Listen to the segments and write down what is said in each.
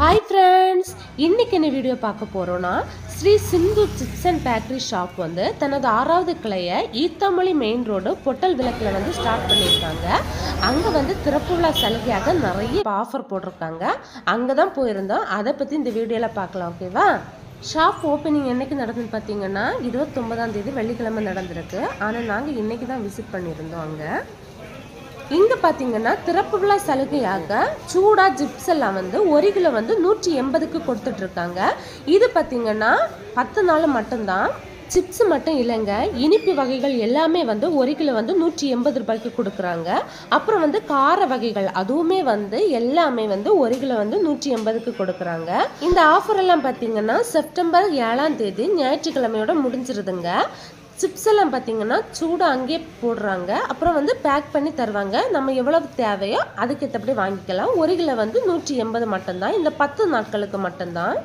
Hi friends, இன்னைக்கு என்ன video பார்க்க போறோம்னா ஸ்ரீ சிந்து சிப்ஸ் அண்ட் பேக்கரி ஷாப் வந்து தனது 6வது கிளையை ஈத்தாமொழி மெயின் ரோடு பொட்டல் விளக்குல வந்து ஸ்டார்ட் பண்ணியிருக்காங்க. அங்க வந்து திறப்பு விழா சலுகையாக நிறைய ஆஃபர் போட்டிருக்காங்க. அங்கே தான் போயிருந்தோம். அதை பற்றி இந்த வீடியோவில் பார்க்கலாம். ஓகேவா? ஷாப் ஓப்பனிங் என்னைக்கு நடந்துன்னு பார்த்தீங்கன்னா 29ஆம் தேதி வெள்ளிக்கிழமை நடந்திருக்கு. ஆனால் நாங்கள் இன்னைக்கு தான் விசிட் பண்ணியிருந்தோம். அங்கே இங்கே பார்த்தீங்கன்னா திறப்பு விழா சலுகையாக சூடா ஜிப்ஸ் எல்லாம் வந்து 1 கிலோ வந்து 180க்கு கொடுத்துட்ருக்காங்க. இது பார்த்தீங்கன்னா 10 நாள் மட்டும்தான். சிப்ஸ் மட்டும் இல்லைங்க, இனிப்பு வகைகள் எல்லாமே வந்து 1 கிலோ வந்து 180 ரூபாய்க்கு கொடுக்குறாங்க. அப்புறம் வந்து கார வகைகள் அதுவுமே வந்து எல்லாமே வந்து 1 கிலோ வந்து 180க்கு கொடுக்குறாங்க. இந்த ஆஃபர் எல்லாம் பார்த்தீங்கன்னா செப்டம்பர் 7ஆம் தேதி ஞாயிற்றுக்கிழமையோட முடிஞ்சிருதுங்க. சிப்ஸ் எல்லாம் பார்த்தீங்கன்னா சூடாக அங்கேயே போடுறாங்க. அப்புறம் வந்து பேக் பண்ணி தருவாங்க. நம்ம எவ்வளவு தேவையோ அதுக்கேற்றபடி வாங்கிக்கலாம். 1 கிலோ வந்து 180 மட்டும்தான். இந்த 10 நாட்களுக்கு மட்டும்தான்.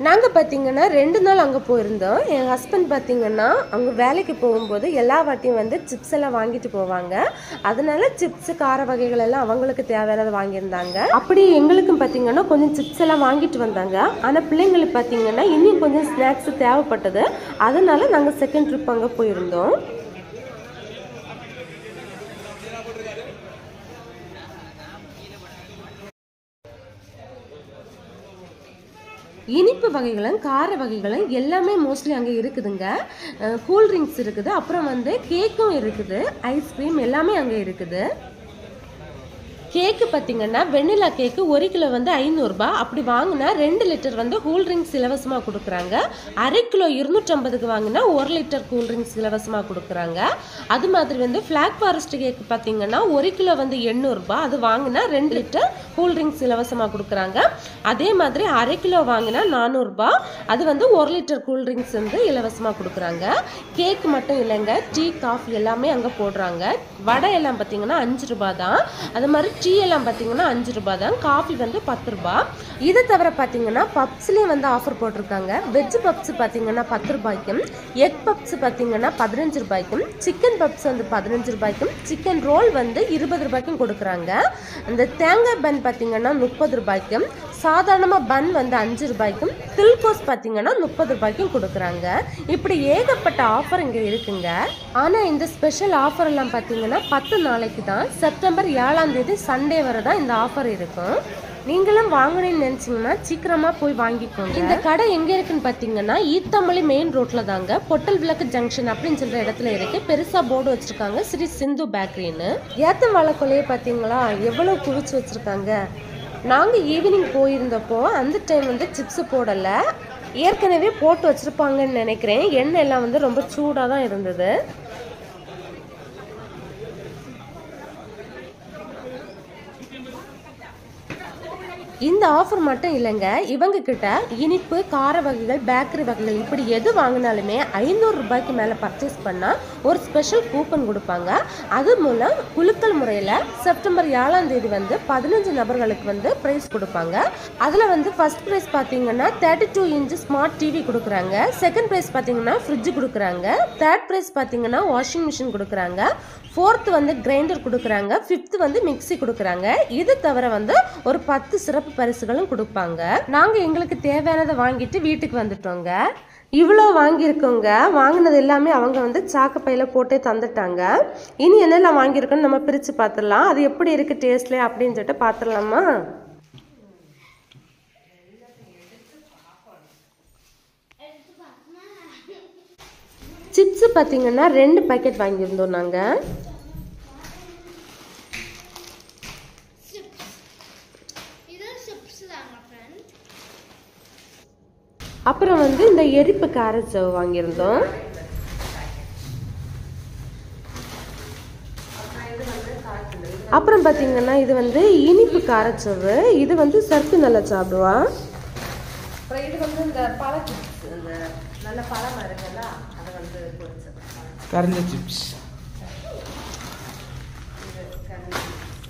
நாங்கள் பார்த்தீங்கன்னா 2 நாள் அங்கே போயிருந்தோம். என் ஹஸ்பண்ட் பார்த்தீங்கன்னா அவங்க வேலைக்கு போகும்போது எல்லா வாட்டியும் வந்து சிப்ஸ் எல்லாம் வாங்கிட்டு போவாங்க. அதனால சிப்ஸ் கார வகைகள் எல்லாம் அவங்களுக்கு தேவையானதை வாங்கியிருந்தாங்க. அப்படி எங்களுக்கும் பார்த்தீங்கன்னா கொஞ்சம் சிப்ஸ் எல்லாம் வாங்கிட்டு வந்தாங்க. ஆனால் பிள்ளைங்களுக்கு பார்த்தீங்கன்னா இன்னும் கொஞ்சம் ஸ்நாக்ஸ் தேவைப்பட்டது. அதனால நாங்கள் செகண்ட் ட்ரிப் அங்கே போயிருந்தோம். இனிப்பு வகைகளும் கார வகைகளும் எல்லாமே மோஸ்ட்லி அங்கே இருக்குதுங்க. கூல்ட்ரிங்க்ஸ் இருக்குது, அப்புறம் வந்து கேக்கும் இருக்குது, ஐஸ்கிரீம் எல்லாமே அங்கே இருக்குது. கேக்கு பார்த்தீங்கன்னா வெண்ணிலா கேக்கு 1 கிலோ வந்து 500 ரூபாய். அப்படி வாங்கினா 2 லிட்டர் வந்து கூல்ட்ரிங்க்ஸ் இலவசமாக கொடுக்குறாங்க. அரை கிலோ 250க்கு வாங்கினா 1 லிட்டர் கூல்ட்ரிங்க்ஸ் இலவசமாக கொடுக்குறாங்க. அது மாதிரி வந்து ஃப்ளாக் ஃபாரஸ்ட் கேக்கு பார்த்தீங்கன்னா 1 கிலோ வந்து 800 ரூபாய். அது வாங்கினா 2 லிட்டர் கூல்ட்ரிங்க்ஸ் இலவசமாக கொடுக்குறாங்க. அதே மாதிரி அரை கிலோ வாங்கினா 400 ரூபாய். அது வந்து 1 லிட்டர் கூல்ட்ரிங்க்ஸ் வந்து இலவசமாக கொடுக்குறாங்க. கேக் மட்டும் இல்லைங்க, டீ காஃபி எல்லாமே அங்கே போடுறாங்க. வடை எல்லாம் பார்த்தீங்கன்னா 5 ரூபாய் தான். அது மாதிரி டீ எல்லாம் பார்த்தீங்கன்னா 5 ரூபாய் தான். காஃபி வந்து 10 ரூபாய். இதை தவிர பார்த்தீங்கன்னா பப்ஸ்லேயும் வந்து ஆஃபர் போட்டிருக்காங்க. வெஜ் பப்ஸ் பார்த்தீங்கன்னா 10 ரூபாய்க்கும், எக் பப்ஸ் பார்த்தீங்கன்னா 15 ரூபாய்க்கும், சிக்கன் பப்ஸ் வந்து 15 ரூபாய்க்கும், சிக்கன் ரோல் வந்து 20 ரூபாய்க்கும் கொடுக்குறாங்க. அந்த தேங்காய் பன் பார்த்தீங்கன்னா 30 ரூபாய்க்கும், சாதாரணமாக பன் வந்து 5 ரூபாய்க்கும், தில்கோஸ் பார்த்தீங்கன்னா 30 ரூபாய்க்கும் கொடுக்குறாங்க. இப்படி ஏகப்பட்ட ஆஃபர் இங்கே இருக்குங்க. ஆனால் இந்த ஸ்பெஷல் ஆஃபர் எல்லாம் பார்த்தீங்கன்னா 10 நாளைக்கு தான். செப்டம்பர் 7ஆம் தேதி சண்டே வரை தான் இந்த ஆஃபர் இருக்கும். நீங்களும் வாங்கணும்னு நினைச்சீங்கன்னா சீக்கிரமா போய் வாங்கிக்கோங்க. இந்த கடை எங்க இருக்குன்னு பாத்தீங்கன்னா ஈத்தாமொழி மெயின் ரோட்ல தாங்க, பொட்டல் விளக்கு ஜங்ஷன் அப்படின்னு சொல்ற இடத்துல இருக்கு. பெருசா போர்டு வச்சிருக்காங்க ஸ்ரீ சிந்து பேக்கரின்னு. ஏத்த வாழைக்கொலையை பாத்தீங்களா எவ்வளவு குவிச்சு வச்சிருக்காங்க. நாங்க ஈவினிங் போயிருந்தப்போ அந்த டைம் வந்து சிப்ஸ் போடல, ஏற்கனவே போட்டு வச்சிருப்பாங்கன்னு நினைக்கிறேன். எண்ணெய் எல்லாம் வந்து ரொம்ப சூடா தான் இருந்தது. இந்த ஆஃபர் மட்டும் இல்லைங்க, இவங்க கிட்ட இனிப்பு கார வகைகள் பேக்கரி வகைகள் இப்படி எது வாங்கினாலுமே 500 ரூபாய்க்கு மேலே பர்ச்சேஸ் பண்ணால் ஒரு ஸ்பெஷல் கூப்பன் கொடுப்பாங்க. அது மூலம் குலுக்கல் முறையில் செப்டம்பர் 7ஆம் தேதி வந்து 15 நபர்களுக்கு வந்து ப்ரைஸ் கொடுப்பாங்க. அதில் வந்து ஃபர்ஸ்ட் ப்ரைஸ் பார்த்தீங்கன்னா 32 இன்ச் ஸ்மார்ட் டிவி கொடுக்குறாங்க. செகண்ட் ப்ரைஸ் பார்த்தீங்கன்னா ஃப்ரிட்ஜ் கொடுக்குறாங்க. தேர்ட் ப்ரைஸ் பார்த்தீங்கன்னா வாஷிங் மிஷின் கொடுக்குறாங்க. ஃபோர்த்து வந்து கிரைண்டர் கொடுக்குறாங்க. ஃபிஃப்த்து வந்து மிக்சி கொடுக்குறாங்க. இது தவிர வந்து ஒரு 10 சிறப்பு பரிசுகளும் கொடுப்பாங்க. நாங்கள் எங்களுக்கு தேவையானதை வாங்கிட்டு வீட்டுக்கு வந்துட்டோங்க. இவ்வளோ வாங்கியிருக்கோங்க. வாங்கினது எல்லாமே அவங்க வந்து சாக்கு பையில போட்டே தந்துட்டாங்க. இனி என்னெல்லாம் வாங்கியிருக்கோன்னு நம்ம பிரித்து பார்த்துடலாம். அது எப்படி இருக்குது டேஸ்ட்ல அப்படின்னு சொல்லிட்டு பார்த்துடலாமா? சிப்ஸ் பார்த்தீங்கன்னா 2 பாக்கெட் வாங்கியிருந்தோம் நாங்கள். அப்புறம் வந்து இந்த எரிப்பு காரச்சவு வாங்கியிருந்தோம். அப்புறம் பார்த்தீங்கன்னா இது வந்து இனிப்பு காரச்சவு. இது வந்து சர்க்கு நல்லா சாப்பிடுவா. அப்புறம் இது வந்து இந்த பழ சிப்ஸ், இந்த நல்ல பழம் இருக்குல்ல அதை வந்து கரஞ்ச சிப்ஸ்.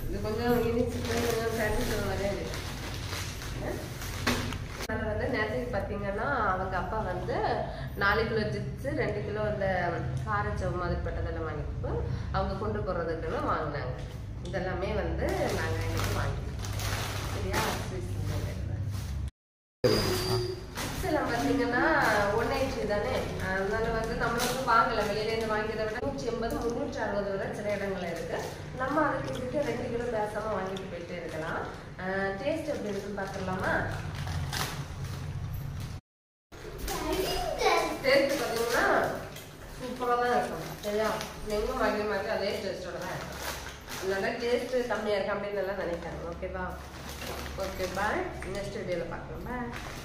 இது கொஞ்சம் இனிப்பு நேரத்துக்கு பார்த்தீங்கன்னா அவங்க அப்பா வந்து 4 கிலோ சிப்ஸ் 2 கிலோ இந்த காரச்சவு மாதிரிப்பட்டதெல்லாம் வாங்கிட்டு அவங்க கொண்டு போகிறதுக்கெல்லாம் வாங்கினாங்க. இதெல்லாமே வந்து நாங்கள் எனக்கு வாங்கிட்டோம். சரியா? எல்லாம் பார்த்தீங்கன்னா 180 தானே, அதனால வந்து நம்ம வந்து வாங்கலை, வெளியிலேருந்து வாங்கியதை விட 180 360 வரை சில இடங்கள்ல இருக்கு. நம்ம அதுக்கு இதுக்கு 2 கிலோ பேசாம வாங்கிட்டு போயிட்டே இருக்கலாம். டேஸ்ட் எப்படி இருக்குன்னு பார்த்துடலாமா? டேஸ்ட் பார்த்தீங்கன்னா சூப்பராக தான் இருக்கும். சரியா, எங்கே வாங்கி மாதிரி அதே டேஸ்டோட தான் இருக்கும். அதனால டேஸ்ட் கம்மியாக இருக்கு அப்படின்னு எல்லாம் நினைக்காங்க. ஓகேவா? ஓகே, பாய். நெக்ஸ்ட் வீடியோவில் பார்க்கலாம். பாய்.